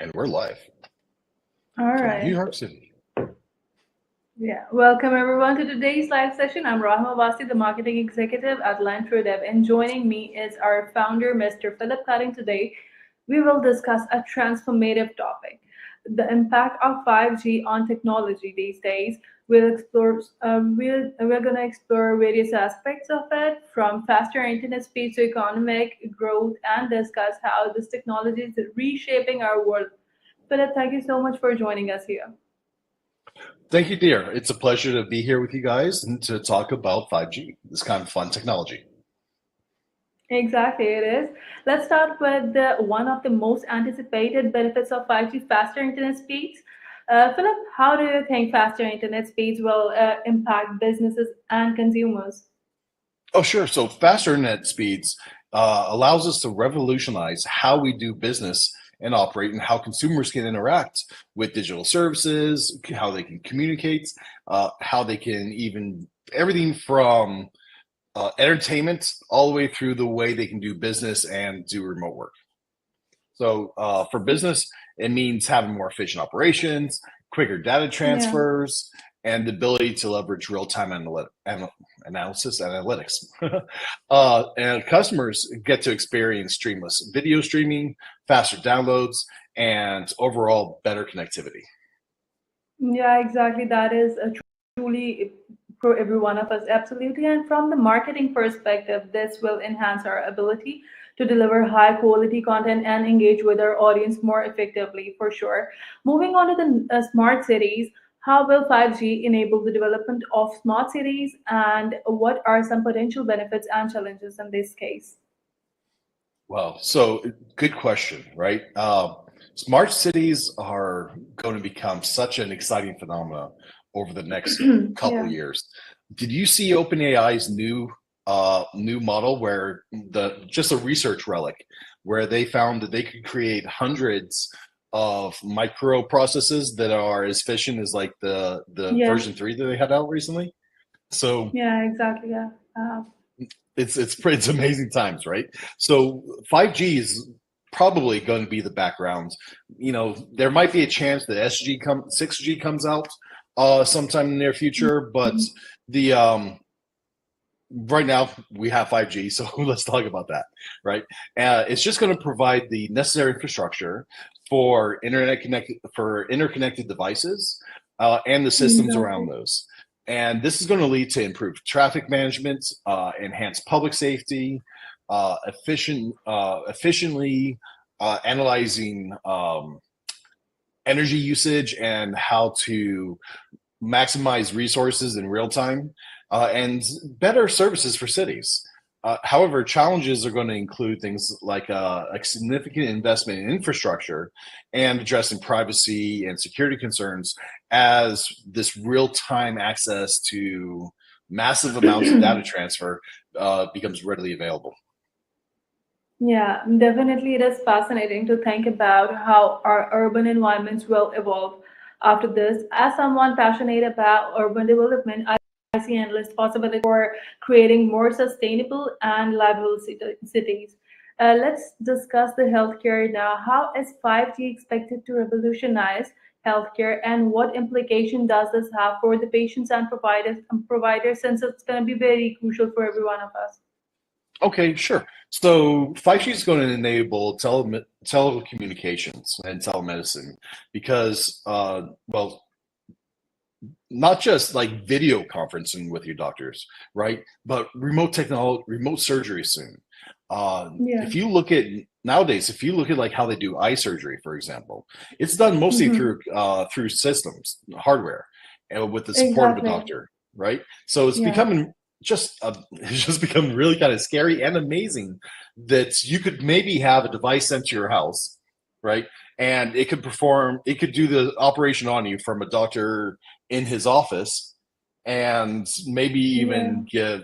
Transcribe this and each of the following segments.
And we're live All from New right. York City. Yeah. Welcome everyone to today's live session. I'm Rahima, the marketing executive at LandTrueDev, and joining me is our founder, Mr. Philip Cutting. Today, we will discuss a transformative topic: the impact of 5G on technology these days. We're gonna explore various aspects of it, from faster internet speeds to economic growth, and discuss how this technology is reshaping our world. Philip, thank you so much for joining us here. Thank you, dear. It's a pleasure to be here with you guys and to talk about 5G, this kind of fun technology. Exactly, it is. Let's start with one of the most anticipated benefits of 5G: faster internet speeds. Philip, how do you think faster internet speeds will impact businesses and consumers? Oh, sure. So faster internet speeds allows us to revolutionize how we do business and operate and how consumers can interact with digital services, how they can communicate, how they can even everything from entertainment all the way through the way they can do business and do remote work. So for business, it means having more efficient operations, quicker data Yeah. transfers, and the ability to leverage real-time analysis analytics. And customers get to experience streamless video streaming, faster downloads, and overall better connectivity. Yeah, exactly. That is truly for every one of us, absolutely. And from the marketing perspective, this will enhance our ability to deliver high quality content and engage with our audience more effectively, for sure. Moving on to the smart cities, how will 5G enable the development of smart cities, and what are some potential benefits and challenges in this case? Well, so good question, right? Smart cities are going to become such an exciting phenomenon over the next couple Yeah. years. Did you see OpenAI's new model where the just a research relic where they found that they could create hundreds of microprocesses that are as efficient as like the Yeah. version 3 that they had out recently? So Yeah, exactly. Yeah. it's amazing times, right? So 5G is probably going to be the background. You know, there might be a chance that 6G comes out sometime in the near future, but the right now we have 5G, so let's talk about that, right? It's just going to provide the necessary infrastructure for interconnected devices and the systems around Exactly. those. And this is going to lead to improved traffic management, enhanced public safety, efficiently analyzing energy usage and how to maximize resources in real time, and better services for cities. However, challenges are going to include things like a significant investment in infrastructure and addressing privacy and security concerns as this real time access to massive amounts of data transfer becomes readily available. Yeah, definitely. It is fascinating to think about how our urban environments will evolve after this. As someone passionate about urban development, I see endless possibilities for creating more sustainable and livable cities. Let's discuss the healthcare now. How is 5G expected to revolutionize healthcare, and what implication does this have for the patients and providers, since it's going to be very crucial for every one of us? Okay, sure. So 5G is going to enable telecommunications and telemedicine because, well, not just like video conferencing with your doctors, right? But remote technology, remote surgery soon. Yeah. If you look at nowadays, if you look at like how they do eye surgery, for example, it's done mostly Hmm. through systems, hardware, and with the support of a Exactly. doctor, right? So it's Yeah. becoming it's just become really kind of scary and amazing that you could maybe have a device sent to your house, right? And it could do the operation on you from a doctor in his office and maybe Yeah. even give,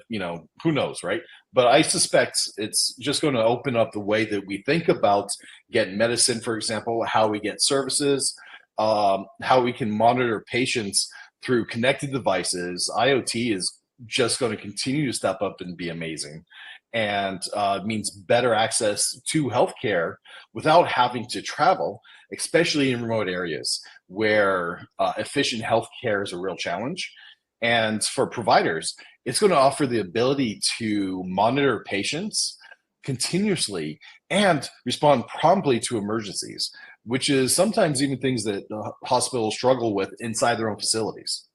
who knows, right? But I suspect it's just going to open up the way that we think about getting medicine, for example, how we get services, how we can monitor patients through connected devices. IoT is just going to continue to step up and be amazing. and means better access to healthcare without having to travel, especially in remote areas where efficient healthcare is a real challenge. And for providers, it's going to offer the ability to monitor patients continuously and respond promptly to emergencies, which is sometimes even things that hospitals struggle with inside their own facilities.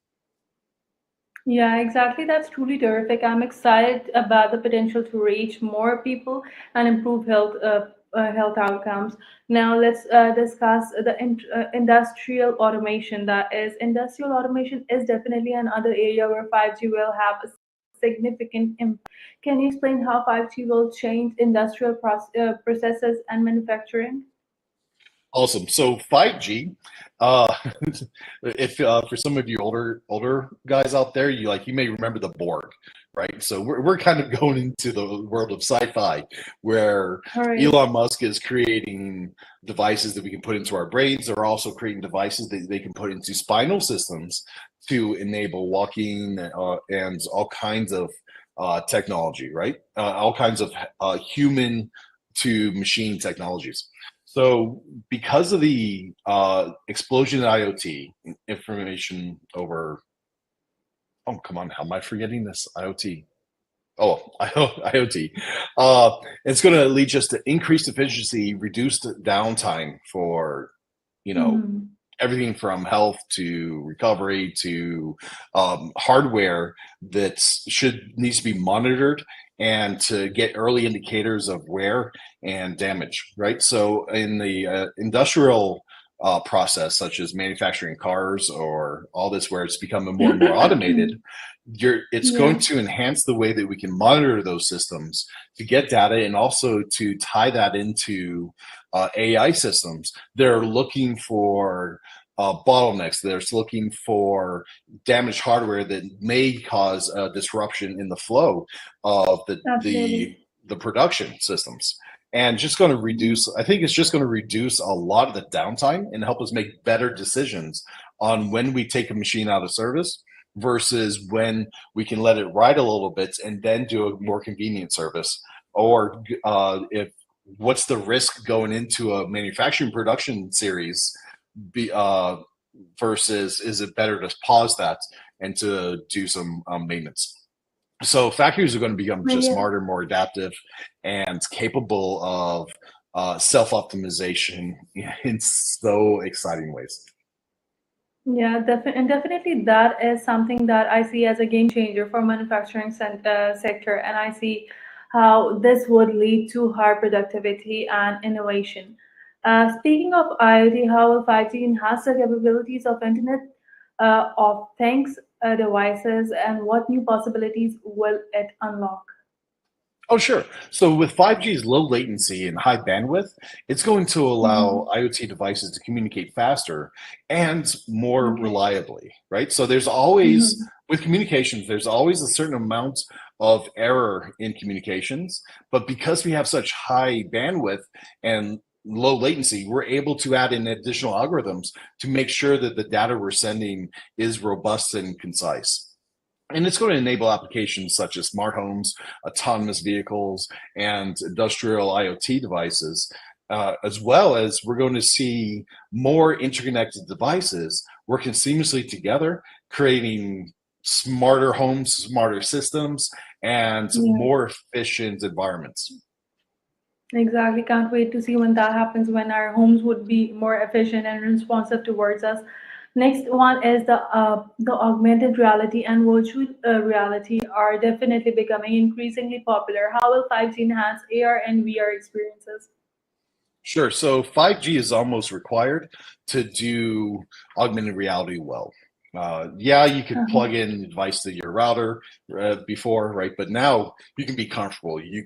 Yeah, exactly. That's truly terrific. I'm excited about the potential to reach more people and improve health outcomes. Now, let's discuss the industrial automation. That is, industrial automation is definitely another area where 5G will have a significant impact. Can you explain how 5G will change industrial processes and manufacturing? Awesome. So 5G, uh, if for some of you older guys out there, you may remember the Borg, right? So we're kind of going into the world of sci-fi, where All right. Elon Musk is creating devices that we can put into our brains. They're also creating devices that they can put into spinal systems to enable walking and all kinds of technology, right? All kinds of human to machine technologies. So, because of the explosion in IoT, information over, oh, come on, how am I forgetting this? IoT. Oh, IoT. It's going to lead just to increased efficiency, reduced downtime for, you know, Mhm. everything from health to recovery to hardware that should needs to be monitored and to get early indicators of wear and damage, right? So in the industrial process, such as manufacturing cars or all this, where it's becoming more and more automated, it's going Yeah, to enhance the way that we can monitor those systems to get data and also to tie that into AI systems. They're looking for bottlenecks. They're looking for damaged hardware that may cause a disruption in the flow of absolutely. the production systems. And just going to reduce, I think it's just going to reduce a lot of the downtime and help us make better decisions on when we take a machine out of service versus when we can let it ride a little bit and then do a more convenient service. Or if what's the risk going into a manufacturing production series be, versus is it better to pause that and to do some maintenance? So factories are going to become Well, just yeah. smarter, more adaptive, and capable of self optimization in so exciting ways. Yeah, and definitely that is something that I see as a game changer for manufacturing sector, and I see how this would lead to higher productivity and innovation. Speaking of IoT, how will 5G enhance the capabilities of Internet of Things devices, and what new possibilities will it unlock? Oh, sure. So with 5G's low latency and high bandwidth, it's going to allow Hmm. IoT devices to communicate faster and more Okay. reliably, right? So there's always, Hmm. with communications, there's always a certain amount of error in communications. But because we have such high bandwidth and low latency, we're able to add in additional algorithms to make sure that the data we're sending is robust and concise. And it's going to enable applications such as smart homes, autonomous vehicles, and industrial IoT devices, as well as we're going to see more interconnected devices working seamlessly together, creating smarter homes, smarter systems, and Yeah. more efficient environments. Exactly. Can't wait to see when that happens, when our homes would be more efficient and responsive towards us. Next one is the augmented reality and virtual reality are definitely becoming increasingly popular. How will 5G enhance AR and VR experiences? Sure. So 5G is almost required to do augmented reality well. Yeah, you could plug in the device to your router before, right? But now you can be comfortable. You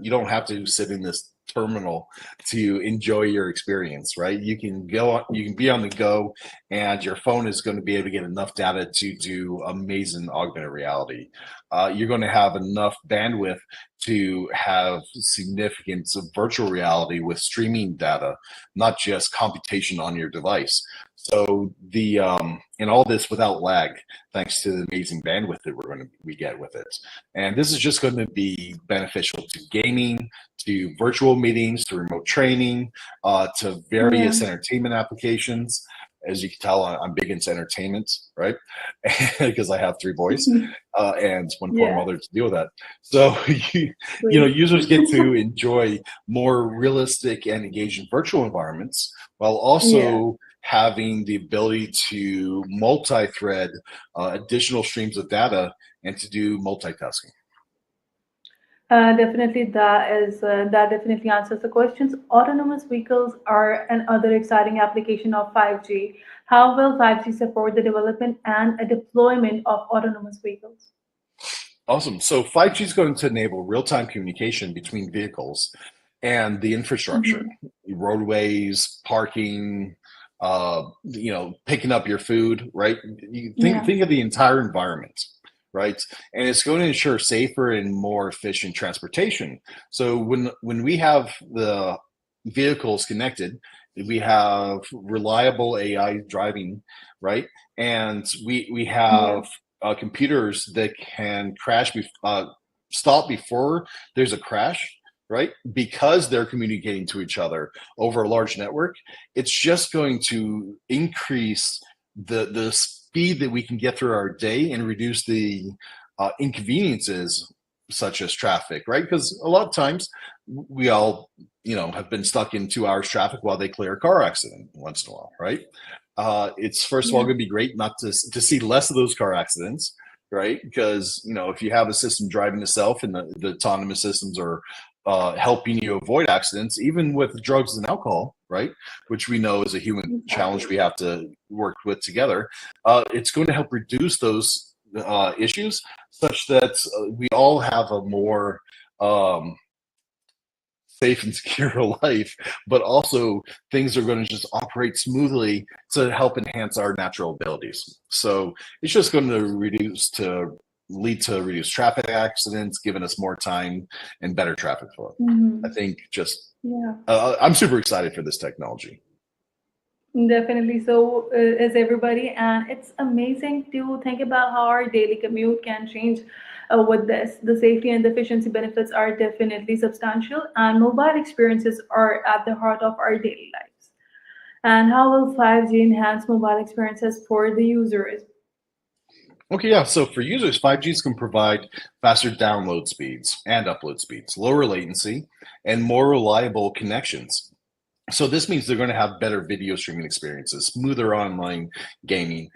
don't have to sit in this terminal to enjoy your experience, right? You can be on the go, and your phone is going to be able to get enough data to do amazing augmented reality. You're going to have enough bandwidth to have significance of virtual reality with streaming data, not just computation on your device. So the and all this without lag, thanks to the amazing bandwidth that we get with it. And this is just going to be beneficial to gaming, to virtual meetings, to remote training, to Yeah. various entertainment applications. As you can tell, I'm big into entertainment, right? Because I have three boys and one poor Yeah. mother to deal with that. So Great. users get to enjoy more realistic and engaging virtual environments while Yeah. also having the ability to multi-thread additional streams of data and to do multitasking. Definitely, that definitely answers the questions. Autonomous vehicles are another exciting application of 5G. How will 5G support the development and a deployment of autonomous vehicles? Awesome. So 5G is going to enable real-time communication between vehicles and the infrastructure, Hmm. roadways, parking, picking up your food, right? You Yeah. think of the entire environment, right? And it's going to ensure safer and more efficient transportation. So when we have the vehicles connected, we have reliable AI driving, right? And we Yeah. have computers that can stop before there's a crash, right? Because they're communicating to each other over a large network, it's just going to increase the speed that we can get through our day and reduce the inconveniences such as traffic, right? Because a lot of times we all, have been stuck in 2 hours traffic while they clear a car accident once in a while, right? It's first of all Yeah. going to be great not to see less of those car accidents, right? Because if you have a system driving itself and the autonomous systems are helping you avoid accidents, even with drugs and alcohol, right? Which we know is a human challenge Exactly. we have to work with together. It's going to help reduce those issues such that we all have a more safe and secure life, but also things are going to just operate smoothly to help enhance our natural abilities. So it's just going to lead to reduced traffic accidents, giving us more time and better traffic flow. I Hmm. think just Yeah. I'm super excited for this technology. Definitely. So is everybody, and it's amazing to think about how our daily commute can change with this. The safety and efficiency benefits are definitely substantial, and mobile experiences are at the heart of our daily lives. And how will 5G enhance mobile experiences for the users? Okay, yeah. So for users, 5Gs can provide faster download speeds and upload speeds, lower latency, and more reliable connections. So this means they're going to have better video streaming experiences, smoother online gaming,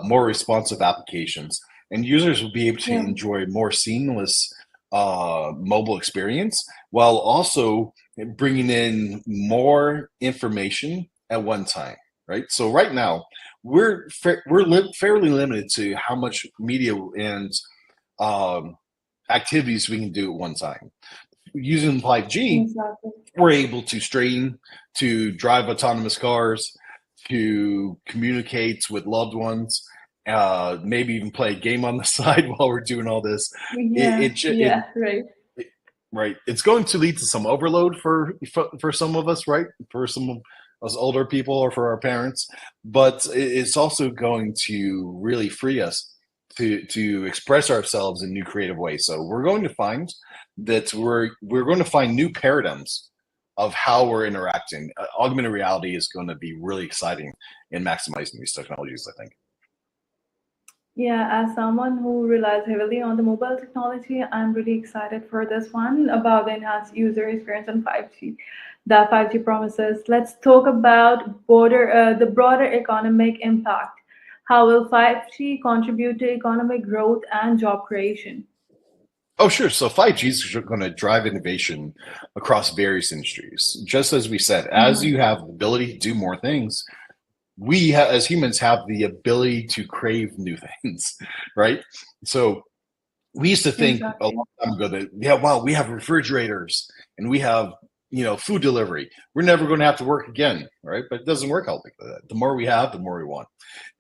more responsive applications, and users will be able to Yeah. enjoy more seamless mobile experience while also bringing in more information at one time. Right. So right now we're fairly limited to how much media and um, activities we can do at one time. Using 5G, Exactly. we're able to stream, to drive autonomous cars, to communicate with loved ones, maybe even play a game on the side while we're doing all this. Yeah. It Yeah. Right. right. It's going to lead to some overload for some of us, right? For some of us older people or for our parents, but it's also going to really free us to express ourselves in new creative ways. So we're going to find that we're going to find new paradigms of how we're interacting. Augmented reality is going to be really exciting in maximizing these technologies, I think. Yeah, as someone who relies heavily on the mobile technology, I'm really excited for this one about the enhanced user experience on 5G. That 5G promises. Let's talk about the broader economic impact. How will 5G contribute to economic growth and job creation? Oh, sure. So 5G is going to drive innovation across various industries. Just as we said, as Hmm. you have the ability to do more things, as humans have the ability to crave new things, right? So we used to think a long Exactly. time ago that, yeah, wow, we have refrigerators and we have, food delivery. We're never going to have to work again, right? But it doesn't work out like that. The more we have, the more we want.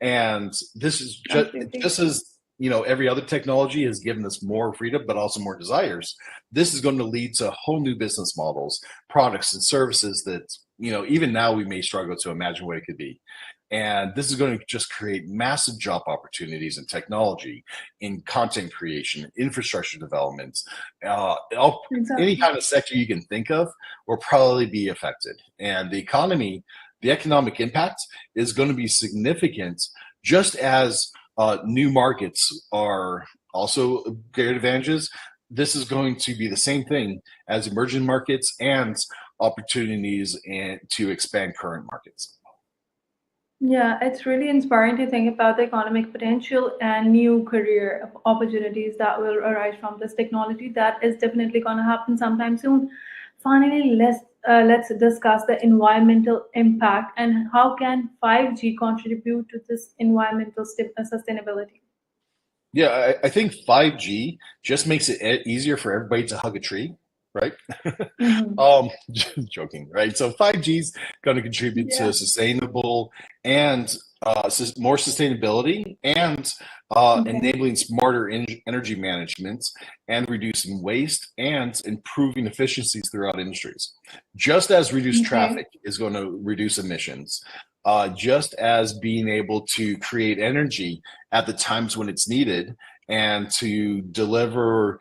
And this is Completely. just as every other technology has given us more freedom, but also more desires. This is going to lead to whole new business models, products, and services that, even now we may struggle to imagine what it could be. And this is going to just create massive job opportunities in technology, in content creation, infrastructure development, any Exactly. kind of sector you can think of will probably be affected. And the economic impact is going to be significant, just as new markets are also great advantages. This is going to be the same thing as emerging markets and opportunities to expand current markets. Yeah, it's really inspiring to think about the economic potential and new career opportunities that will arise from this technology. That is definitely going to happen sometime soon. Finally, let's discuss the environmental impact and how can 5G contribute to this environmental sustainability. Yeah, I think 5G just makes it easier for everybody to hug a tree, right? Hmm. Joking, right? So 5G is going to contribute Yeah. to sustainable and more sustainability and Okay. enabling smarter energy management and reducing waste and improving efficiencies throughout industries. Just as reduced Okay. traffic is going to reduce emissions, just as being able to create energy at the times when it's needed and to deliver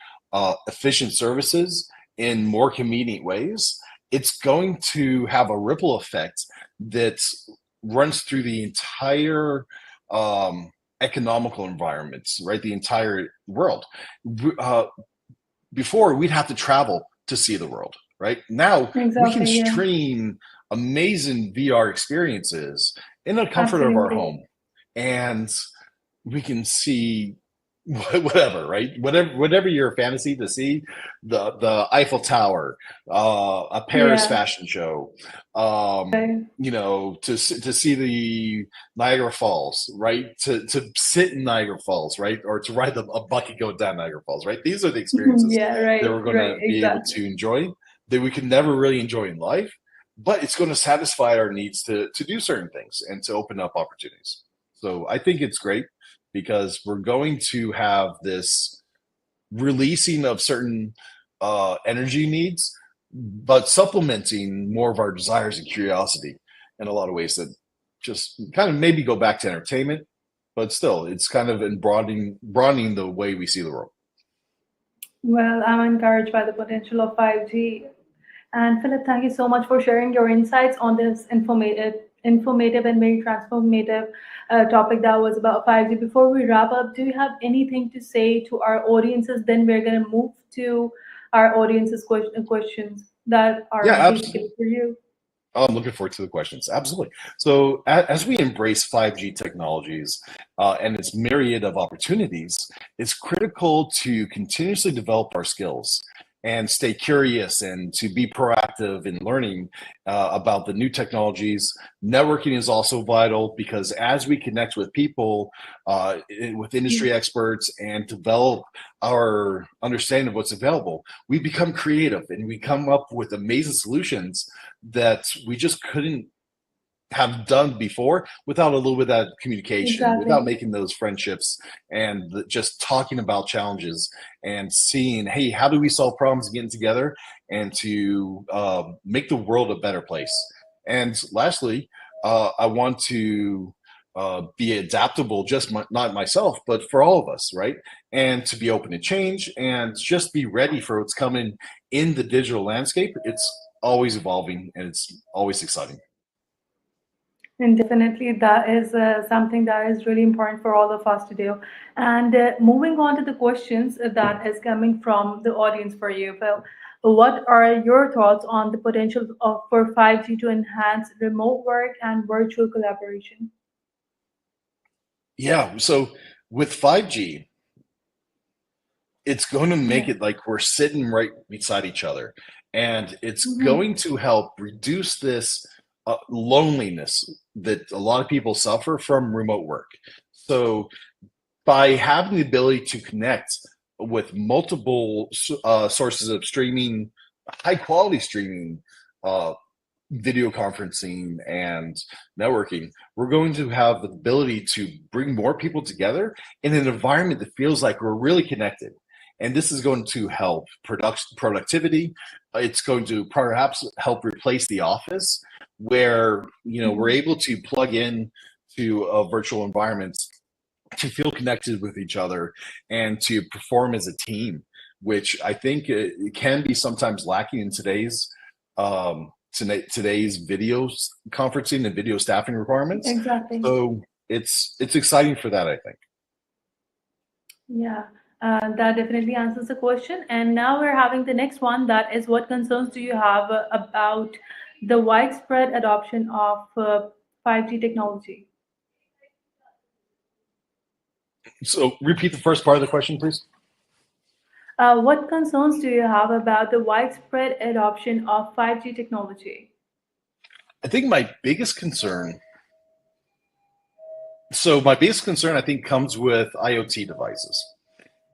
efficient services in more convenient ways, it's going to have a ripple effect that runs through the entire economical environments, right? The entire world. Uh, Before, we'd have to travel to see the world, right? Now we can Exactly. Yeah. stream amazing VR experiences in the comfort of our Absolutely. home, and we can see whatever, right? Whatever your fantasy to see, the Eiffel Tower, a Paris Yeah. fashion show, Right. to see the Niagara Falls, right? To sit in Niagara Falls, right? Or to ride a bucket go down Niagara Falls, right? These are the experiences Yeah. that Right. we're going Right. to be able Exactly. to enjoy that we can never really enjoy in life, but it's going to satisfy our needs to do certain things and to open up opportunities. So I think it's great because we're going to have this releasing of certain energy needs, but supplementing more of our desires and curiosity in a lot of ways that just kind of maybe go back to entertainment, but still, it's kind of in broadening the way we see the world. Well, I'm encouraged by the potential of 5G. And Philip, thank you so much for sharing your insights on this informative and very transformative topic that was about 5G. Before we wrap up, do you have anything to say to our audiences? Then we're going to move to our audience's questions that Yeah, are basically absolutely. for you. I'm looking forward to the questions. Absolutely. So, as we embrace 5G technologies and its myriad of opportunities, it's critical to continuously develop our skills and stay curious and to be proactive in learning about the new technologies. Networking is also vital because as we connect with people, with industry experts, and develop our understanding of what's available, we become creative and we come up with amazing solutions that we just couldn't have done before without a little bit of that communication, without Exactly. making those friendships and just talking about challenges and seeing, hey, how do we solve problems, getting together and to make the world a better place. And lastly, I want to be adaptable, just not myself, but for all of us, right? And to be open to change and just be ready for what's coming in the digital landscape. It's always evolving and it's always exciting. And definitely, that is something that is really important for all of us to do. And moving on to the questions that is coming from the audience for you, Phil. What are your thoughts on the potential for 5G to enhance remote work and virtual collaboration? Yeah. So with 5G, it's going to make Yeah. it like we're sitting right beside each other. And it's Hmm. going to help reduce this loneliness that a lot of people suffer from remote work. So by having the ability to connect with multiple sources of streaming, high quality streaming, uh, video conferencing and networking, we're going to have the ability to bring more people together in an environment that feels like we're really connected. And this is going to help productivity. It's going to perhaps help replace the office, where we're Mhm. able to plug in to a virtual environment to feel connected with each other and to perform as a team, which I think it can be sometimes lacking in today's video conferencing and video staffing requirements. Exactly. So it's exciting for that, I think. Yeah, that definitely answers the question. And now we're having the next one, that is, what concerns do you have about the widespread adoption of 5G technology? So repeat the first part of the question, please. What concerns do you have about the widespread adoption of 5G technology? I think my biggest concern I think comes with IoT devices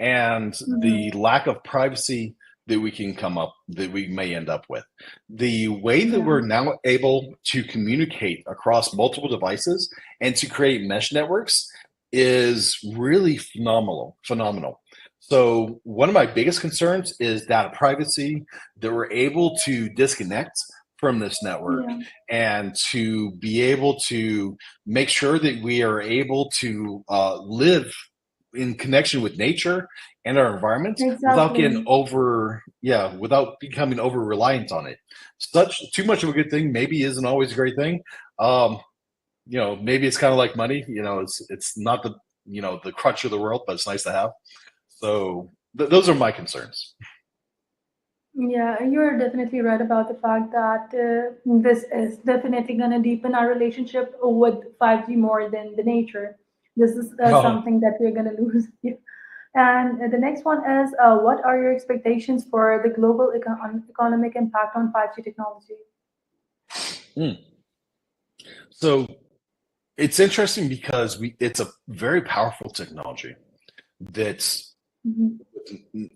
and Mm-hmm. the lack of privacy that we may end up with. The way that Yeah, we're now able to communicate across multiple devices and to create mesh networks is really phenomenal. So one of my biggest concerns is data privacy, that we're able to disconnect from this network yeah, and to be able to make sure that we are able to live in connection with nature and our environment without getting exactly. without becoming over reliant on it. Such too much of a good thing maybe isn't always a great thing. um Maybe it's kind of like money. It's not the crutch of the world, but it's nice to have. So those are my concerns. Yeah, you're definitely right about the fact that this is definitely going to deepen our relationship with 5G more than the nature. This is Oh, something that we're going to lose. Yeah. And the next one is, what are your expectations for the global economic impact on 5G technology? hmm. So it's interesting because it's a very powerful technology that's Mhm.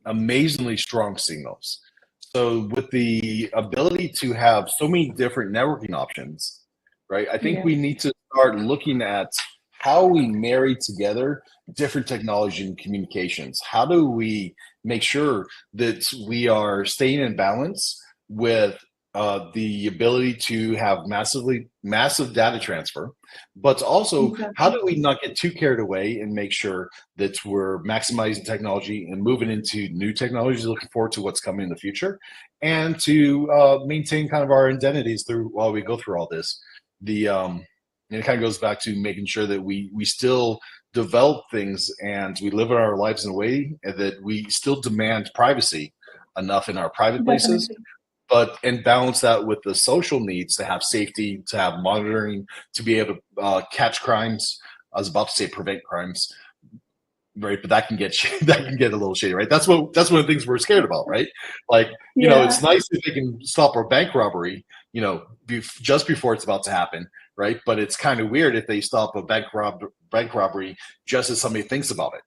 amazingly strong signals. So with the ability to have so many different networking options, right? I think Yeah, we need to start looking at how we marry together different technology and communications. How do we make sure that we are staying in balance with the ability to have massive data transfer, but also how exactly. do we not get too carried away and make sure that we're maximizing technology and moving into new technologies, looking forward to what's coming in the future, and to maintain kind of our identities through while we go through all this. The and it kind of goes back to making sure that we still develop things and we live our lives in a way that we still demand privacy enough in our private places, Definitely. but and balance that with the social needs to have safety, to have monitoring, to be able to catch crimes. I was about to say prevent crimes, right? But that can get that can get a little shady, right? That's one of the things we're scared about, right? Like, Yeah, it's nice if they can stop a bank robbery, just before it's about to happen, right? But it's kind of weird if they stop a bank robbery just as somebody thinks about it,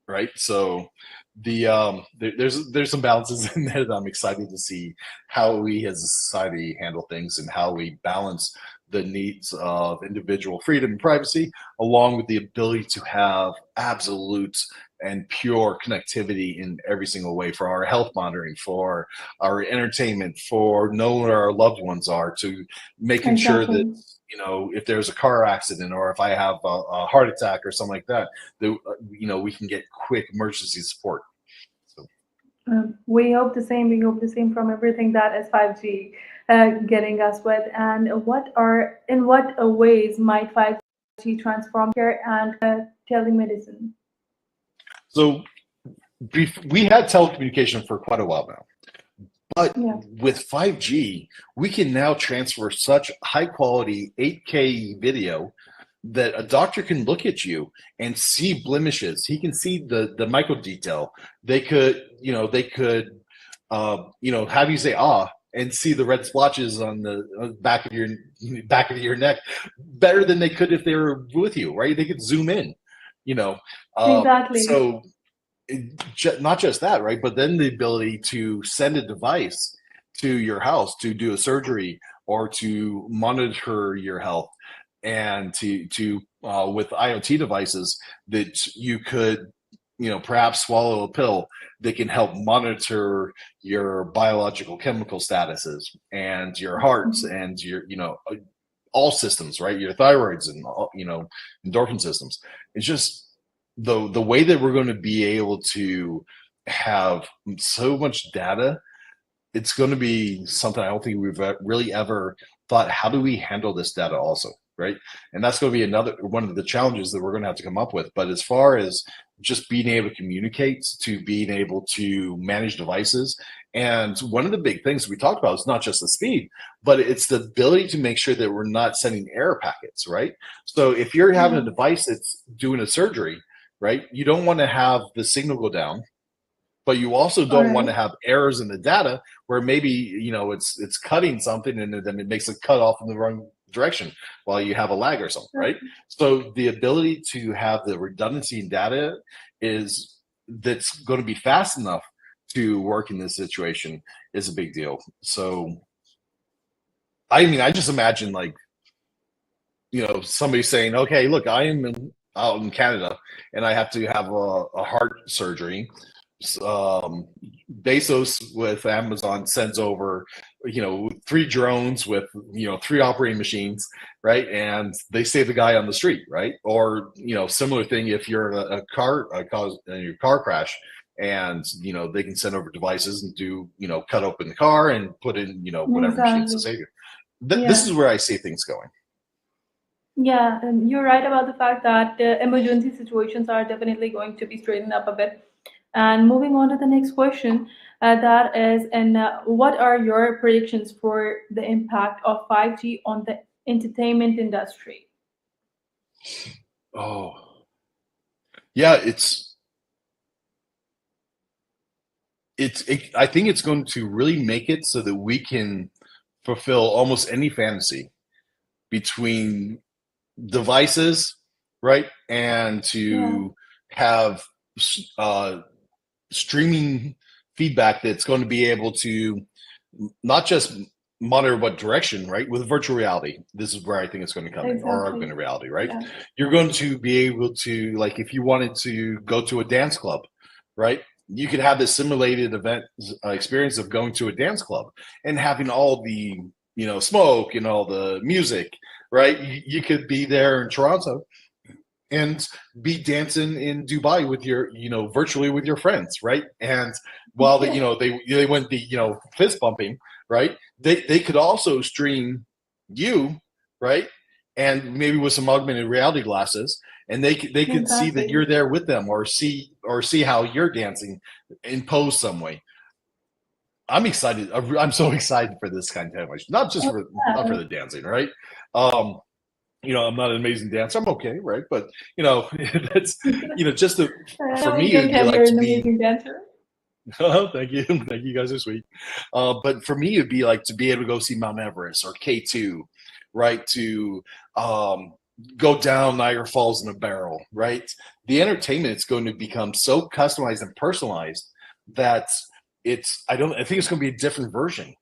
right? So there's some balances in there that I'm excited to see how we as a society handle things and how we balance the needs of individual freedom and privacy along with the ability to have absolute and pure connectivity in every single way for our health monitoring, for our entertainment, for knowing where our loved ones are, to making sure that exactly. if there's a car accident or if I have a heart attack or something like that, we can get quick emergency support. So, We hope the same. We hope the same from everything that is 5G getting us with. And in what ways might 5G transform care and telemedicine? so we had telecommunication for quite a while now, but Yeah, with 5G, we can now transfer such high quality 8K video that a doctor can look at you and see blemishes. He can see the micro detail. They could have you say and see the red splotches on the back of your neck better than they could if they were with you, right? They could zoom in, you know. exactly. So not just that, right? But then the ability to send a device to your house to do a surgery or to monitor your health, and to with IoT devices that you could, perhaps swallow a pill that can help monitor your biological chemical statuses and your hearts Mhm. and your, all systems, right? Your thyroids and all, endorphin systems. It's just the way that we're going to be able to have so much data. It's going to be something I don't think we've really ever thought. How do we handle this data also, right? And that's going to be another one of the challenges that we're going to have to come up with. But as far as just being able to communicate, to being able to manage devices, and one of the big things we talked about is not just the speed, but it's the ability to make sure that we're not sending error packets, right? So if you're having a Yeah, device that's doing a surgery, right, you don't want to have the signal go down, but you also all don't want right. to have errors in the data where maybe, it's cutting something and then it makes a cut off in the wrong direction while you have a lag or something, right? So the ability to have the redundancy in data is that's going to be fast enough to work in this situation is a big deal. So I mean, I just imagine, like, somebody saying, okay, look, out in Canada and I have to have a heart surgery. um, Bezos with Amazon sends over, three drones with, three operating machines, right? And they save the guy on the street, right? Or, similar thing if you're in your car crash, and they can send over devices and do, cut open the car and put in, whatever machines to Exactly. save you. This Yeah. is where I see things going. Yeah, and you're right about the fact that emergency situations are definitely going to be straightened up a bit. And moving on to the next question, that is, and what are your predictions for the impact of 5G on the entertainment industry? Oh, yeah, I think it's going to really make it so that we can fulfill almost any fantasy between devices, right? And Yeah, to have uh, streaming feedback that's going to be able to not just monitor what direction, right? With virtual reality, this is where I think it's going to come in, or exactly. augmented reality, right? Yeah, You're going to be able to, like, if you wanted to go to a dance club, right? You could have this simulated event experience of going to a dance club and having all the, smoke and all the music, right? You could be there in Toronto and be dancing in Dubai with your, virtually with your friends, right? And while yeah, they wouldn't be, fist bumping, right? They could also stream you, right? And maybe with some augmented reality glasses, and they could see that exactly. you're there with them, or see how you're dancing in pose some way. I'm excited. I'm so excited for this kind of animation, not just Oh, for not for yeah. the dancing, right? Um, I'm not an amazing dancer. I'm okay, right? But that's just I for know you me, it can would be tell like you're to an be. amazing dancer. Oh, thank you, thank you, guys are sweet. But for me, it'd be like to be able to go see Mount Everest or K2, right? To um, go down Niagara Falls in a barrel, right? The entertainment is going to become so customized and personalized that I think it's going to be a different version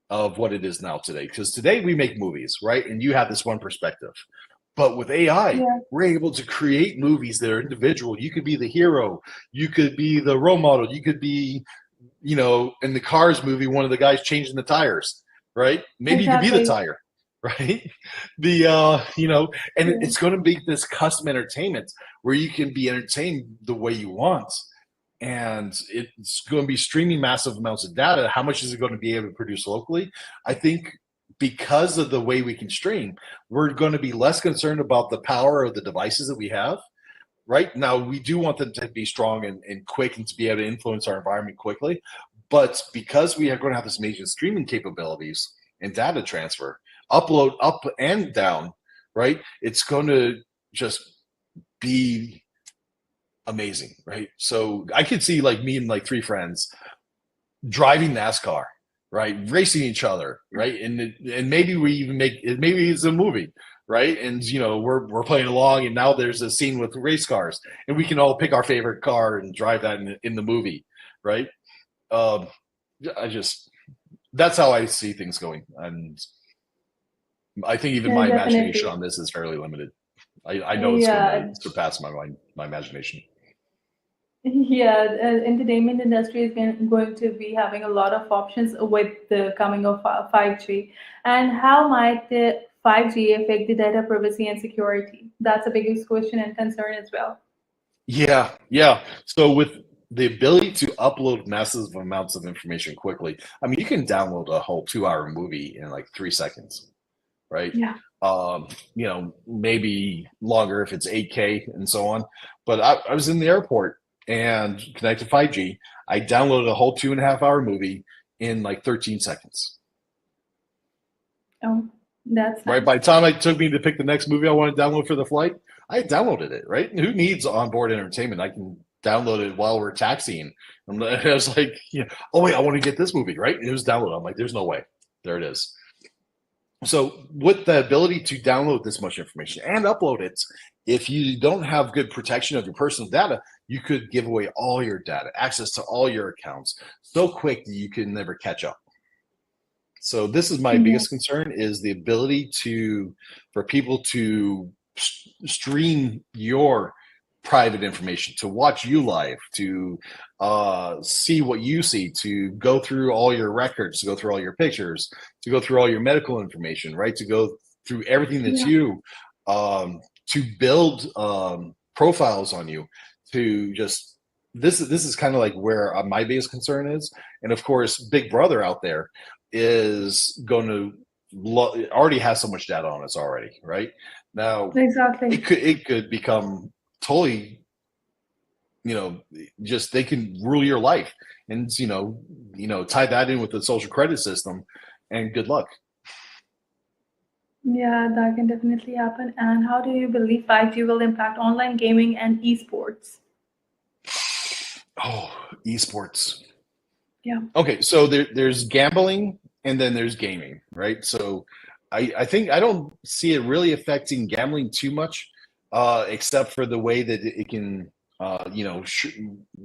of what it is now today. Because today we make movies, right? And you have this one perspective. But with AI, Yeah, we're able to create movies that are individual. You could be the hero, you could be the role model, you could be, in the Cars movie, one of the guys changing the tires, right? Maybe you could be the exactly. tire, right? The and Yeah. it's going to be this custom entertainment where you can be entertained the way you want, and it's going to be streaming massive amounts of data. How much is it going to be able to produce locally? I think because of the way we can stream, we're going to be less concerned about the power of the devices that we have. Right now, we do want them to be strong and quick and to be able to influence our environment quickly. But because we are going to have this amazing streaming capabilities and data transfer, upload up and down, right? It's going to just be amazing, right? So I could see, like, me and like three friends driving NASCAR, right, racing each other, right, and maybe we even make it. Maybe it's a movie, right, and we're playing along, and now there's a scene with race cars, and we can all pick our favorite car and drive that in the movie, right? Um, I just That's how I see things going, and I think even Yeah, my imagination definitely. on this is fairly limited. I know it's going to Yeah, surpass my mind, my imagination. yeah. The entertainment industry is going to be having a lot of options with the coming of 5G. And how might the 5G affect the data privacy and security? That's a biggest question and concern as well. Yeah, yeah. So with the ability to upload massive amounts of information quickly, I mean, you can download a whole 2 hour movie in like 3 seconds, right? Yeah. Maybe longer if it's 8K and so on. But I was in the airport and connected 5G. I downloaded a whole 2.5 hour movie in like 13 seconds. Oh, that's Right. By nice. the time it took me to pick the next movie I want to download for the flight, I downloaded it. Right. And who needs onboard entertainment? I can download it while we're taxiing. And I was like, yeah, oh wait, I want to get this movie. Right. And it was downloaded. I'm like, there's no way. There it is. So with the ability to download this much information and upload it, if you don't have good protection of your personal data, you could give away all your data, access to all your accounts so quick that you can never catch up. So this is my Yeah. biggest concern is the ability to for people to stream your private information, to watch you live, to see what you see, to go through all your records, to go through all your pictures, to go through all your medical information, right? To go through everything that's Yeah. you, to build profiles on you, to just this is kind of like where my biggest concern is, and of course, Big Brother out there is going to already has so much data on us already, right? Now Exactly. it could become totally, you know, just they can rule your life, and tie that in with the social credit system, and good luck. Yeah, that can definitely happen. And how do you believe 5G will impact online gaming and esports? Oh, esports. Yeah. Okay, so there's gambling and then there's gaming, right? So I think I don't see it really affecting gambling too much, except for the way that it can,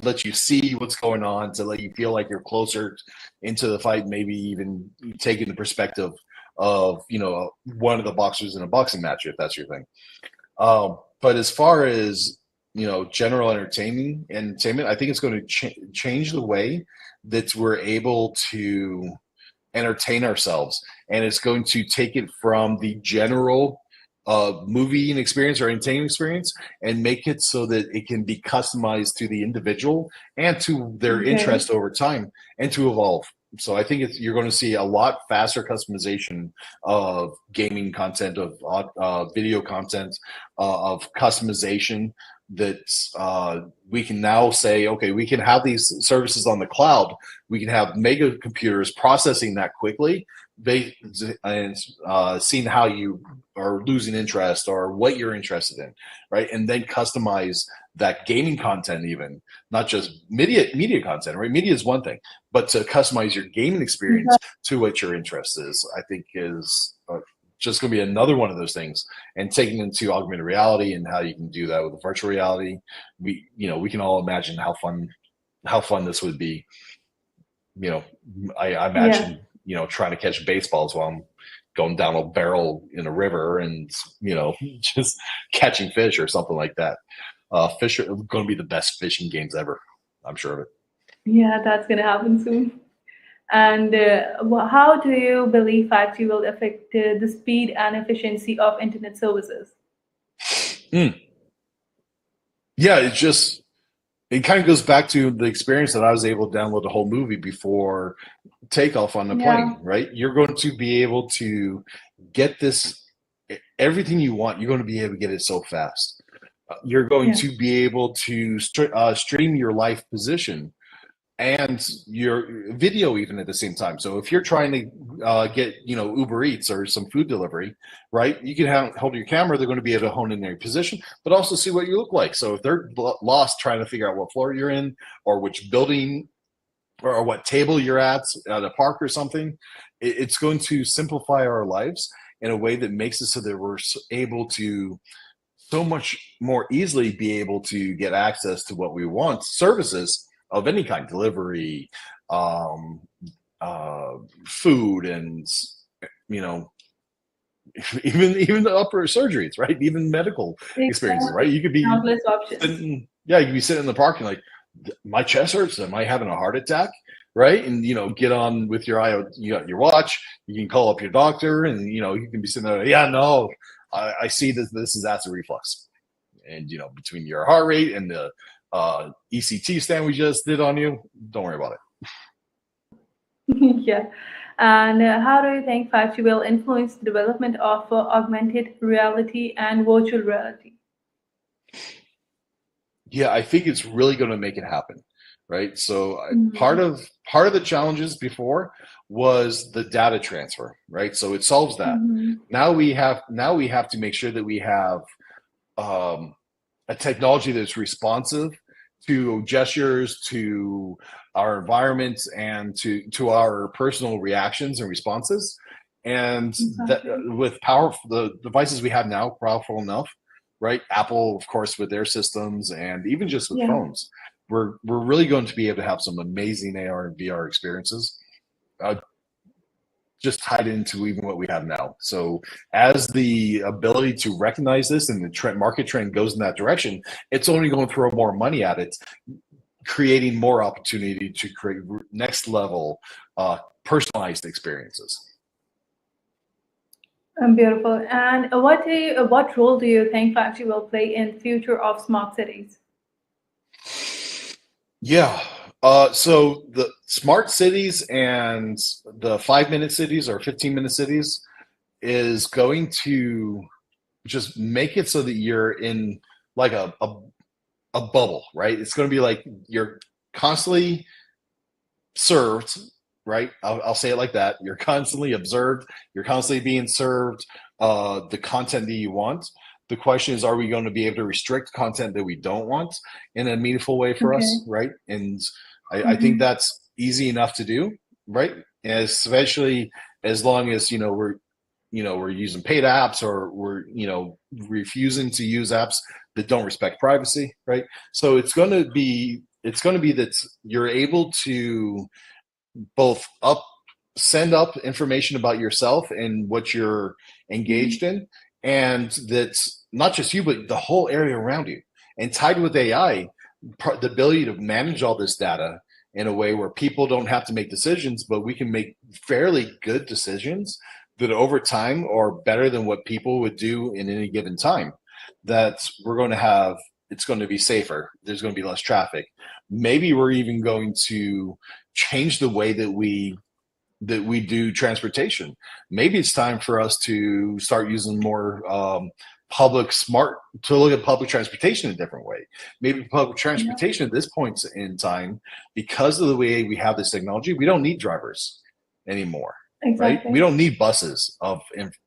let you see what's going on to let you feel like you're closer into the fight, maybe even taking the perspective of, one of the boxers in a boxing match, if that's your thing. But as far as general entertainment, I think it's going to change the way that we're able to entertain ourselves, and it's going to take it from the general movie and experience or entertainment experience and make it so that it can be customized to the individual and to their Okay. interest over time and to evolve. So I think you're going to see a lot faster customization of gaming content, of video content, of customization. That we can now say, okay, we can have these services on the cloud. We can have mega computers processing that quickly, and seeing how you are losing interest or what you're interested in, right? And then customize that gaming content, even not just media content, right? Media is one thing, but to customize your gaming experience to what your interest is, I think is just going to be another one of those things. And taking into augmented reality and how you can do that with virtual reality, we can all imagine how fun this would be. you know, I Yeah. imagine, trying to catch baseballs while I'm going down a barrel in a river and, just catching fish or something like that. Fish are going to be the best fishing games ever. I'm sure of it. Yeah, that's gonna happen soon. And how do you believe 5G will affect the speed and efficiency of internet services? Mm. Yeah, it kind of goes back to the experience that I was able to download the whole movie before takeoff on the Yeah. plane, right? You're going to be able to get this everything you want. You're going to be able to get it so fast. You're going Yeah. to be able to stream your life position and your video even at the same time. So if you're trying to get Uber Eats or some food delivery, right? You can hold your camera. They're going to be able to hone in their position, but also see what you look like. So if they're lost trying to figure out what floor you're in or which building or what table you're at a park or something, it's going to simplify our lives in a way that makes it so that we're able to so much more easily be able to get access to what we want, services of any kind, delivery, um, food, and you know even the upper surgeries, right? Even medical experiences, right? Exactly. You could be Countless options. sitting, yeah, you could be sitting in the parking like, my chest hurts. Am I having a heart attack? Right? And get on with your you got your watch. You can call up your doctor, and you can be sitting there. Yeah, no, I see that this is acid reflux, and between your heart rate and the ECT stand we just did on you, don't worry about it. Yeah. And how do you think 5G will influence the development of augmented reality and virtual reality? Yeah, I think it's really going to make it happen, right? So part Mhm. of part of the challenges before was the data transfer, right? So it solves that. Mhm. Now we have to make sure that we have um, a technology that's responsive to gestures, to our environment, and to our personal reactions and responses. And that Exactly. with the devices we have now, powerful enough, right? Apple, of course, with their systems, and even just with Yeah. phones, we're really going to be able to have some amazing AR and VR experiences. Uh, just tied into even what we have now. So as the ability to recognize this and the market trend goes in that direction, it's only going to throw more money at it, creating more opportunity to create next level personalized experiences. Beautiful. And what role do you think 5G will play in future of smart cities? Yeah. So the smart cities and the 5-minute cities or 15-minute cities is going to just make it so that you're in like a bubble, right? It's going to be like you're constantly served, right? I'll say it like that. You're constantly observed. You're constantly being served the content that you want. The question is, are we going to be able to restrict content that we don't want in a meaningful way for Okay. us, right? And I think Mhm. that's easy enough to do, right? Especially as long as we're using paid apps, or we're refusing to use apps that don't respect privacy, right? So it's going to be that you're able to both send up information about yourself and what you're Mhm. engaged in, and that's not just you but the whole area around you, and tied with AI, the ability to manage all this data in a way where people don't have to make decisions, but we can make fairly good decisions that over time are better than what people would do in any given time. That we're going to have, it's going to be safer, there's going to be less traffic, maybe we're even going to change the way that we do transportation. Maybe it's time for us to start using more public smart to look at public transportation a different way. Maybe public Yeah. transportation at this point in time, because of the way we have this technology, we don't need drivers anymore, right? We Exactly. don't need buses of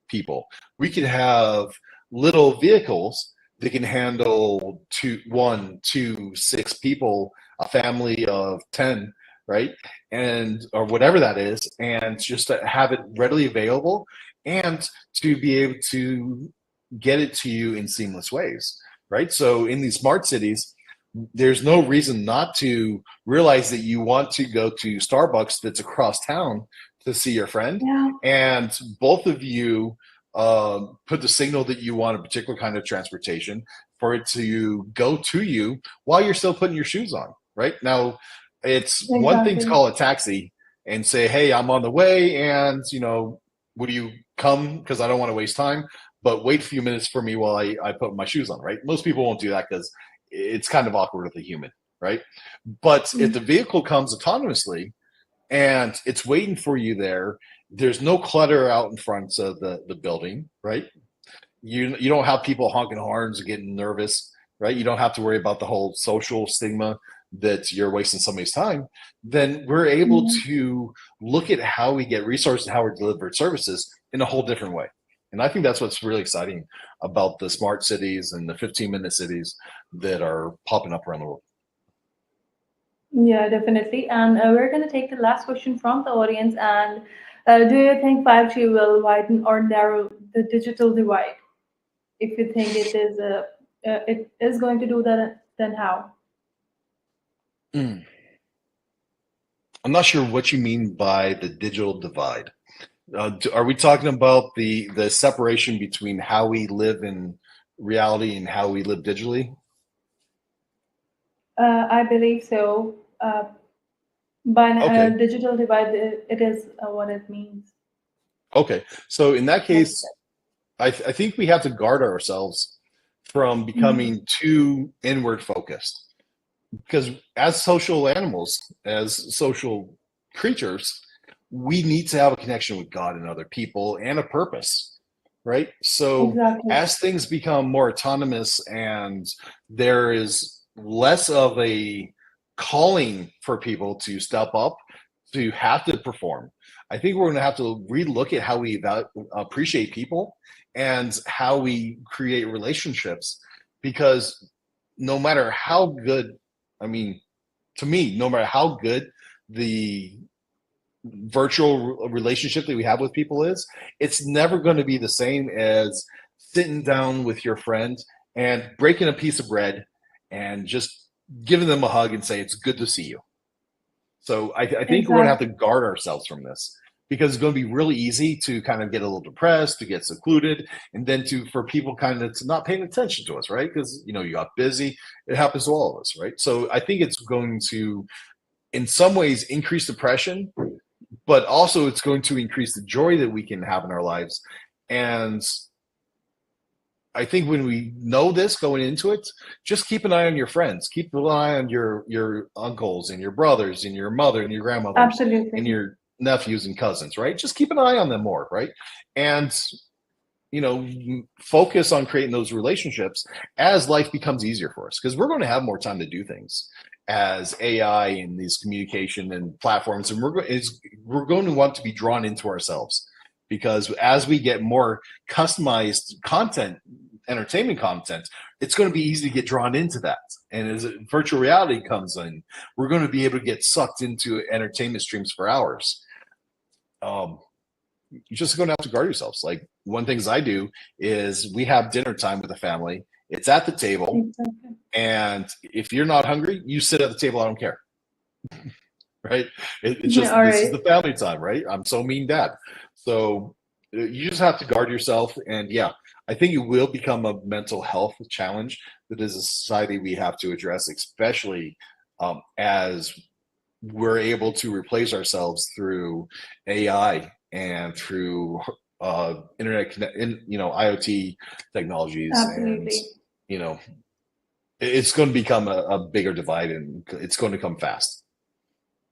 people. We could have little vehicles that can handle one, two, six people, a family of 10, right? And or whatever that is, and just to have it readily available, and to be able to get it to you in seamless ways, right? So in these smart cities, there's no reason not to realize that you want to go to Starbucks that's across town to see your friend, Yeah. and both of you put the signal that you want a particular kind of transportation for it to go to you while you're still putting your shoes on. Right now, it's one thing to Exactly. call a taxi and say, "Hey, I'm on the way, and would you come? Because I don't want to waste time, but wait a few minutes for me while I put my shoes on." Right? Most people won't do that because it's kind of awkward with a human, right? But if the Mm. vehicle comes autonomously and it's waiting for you there, there's no clutter out in front of the building, right? You don't have people honking horns and getting nervous, right? You don't have to worry about the whole social stigma that you're wasting somebody's time. Then we're able Yeah. to look at how we get resources and how we're delivered services in a whole different way. And I think that's what's really exciting about the smart cities and the 15-minute cities that are popping up around the world. Yeah, definitely. And we're going to take the last question from the audience. And do you think 5G will widen or narrow the digital divide? If you think it is going to do that, then how? Mm. I'm not sure what you mean by the digital divide. Are we talking about the separation between how we live in reality and how we live digitally? I believe so. By Okay, digital divide, it is what it means. okay. So in that Like case, I think we have to guard ourselves from Mhm. becoming too inward focused. Because as social animals, as social creatures, we need to have a connection with God and other people and a purpose, right? So Exactly. as things become more autonomous and there is less of a calling for people to step up, to have to perform, I think we're going to have to relook at how we appreciate people and how we create relationships. Because no matter how good, I mean, to me, no matter how good the virtual relationship that we have with people is, it's never going to be the same as sitting down with your friend and breaking a piece of bread and just giving them a hug and say, it's good to see you. So I think we're going to have to Exactly. guard ourselves from this because it's going to be really easy to kind of get a little depressed, to get secluded, and then to for people kind of to not paying attention to us, right? Because you got busy. It happens to all of us, right? So I think it's going to, in some ways, increase depression, but also it's going to increase the joy that we can have in our lives. And I think when we know this going into it, just keep an eye on your friends. Keep an eye on your uncles and your brothers and your mother and your grandmothers and Absolutely. your nephews and cousins, right? Just keep an eye on them more, right? And focus on creating those relationships as life becomes easier for us because we're going to have more time to do things as AI and these communication and platforms, and we're going to want to be drawn into ourselves because as we get more customized content, entertainment content, it's going to be easy to get drawn into that. And as virtual reality comes in, we're going to be able to get sucked into entertainment streams for hours. Um, you're just going to have to guard yourselves. Like one things I do is we have dinner time with the family. It's at the table, Exactly. and if you're not hungry, you sit at the table. I don't care, right? It's All just this is right. the family time, right? I'm so mean dad. So you just have to guard yourself, and yeah, I think it will become a mental health challenge that as a society we have to address, especially as we're able to replace ourselves through AI and through internet connect, IoT technologies, and Absolutely. you know, it's going to become a bigger divide, and it's going to come fast.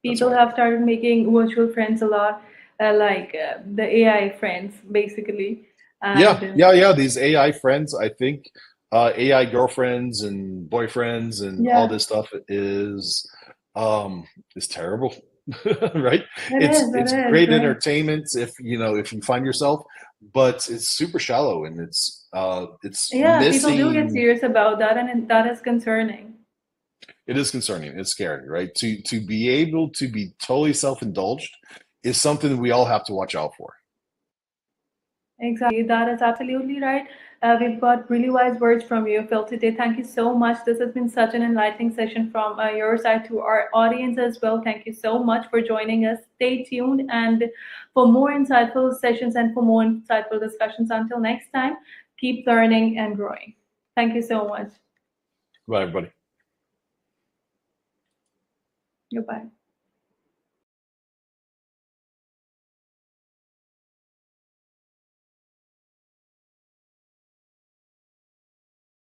That's People what I have think. started making virtual friends a lot, like the AI friends, basically. Yeah, And yeah, yeah. These AI friends, I think, AI girlfriends and boyfriends and all yeah, this stuff um is terrible. Right? it It's is. It it's is great right. entertainment if you find yourself, but it's super shallow and it's Yeah, people do get missing. serious about that, and that is concerning. It is concerning. It's scary, right? To be able to be totally self-indulged is something that we all have to watch out for. Exactly, that is absolutely right. We've got really wise words from you, Phil, today. Thank you so much. This has been such an enlightening session from your side to our audience as well. Thank you so much for joining us. Stay tuned and for more insightful sessions and for more insightful discussions. Until next time, keep learning and growing. Thank you so much. Bye, everybody. Goodbye.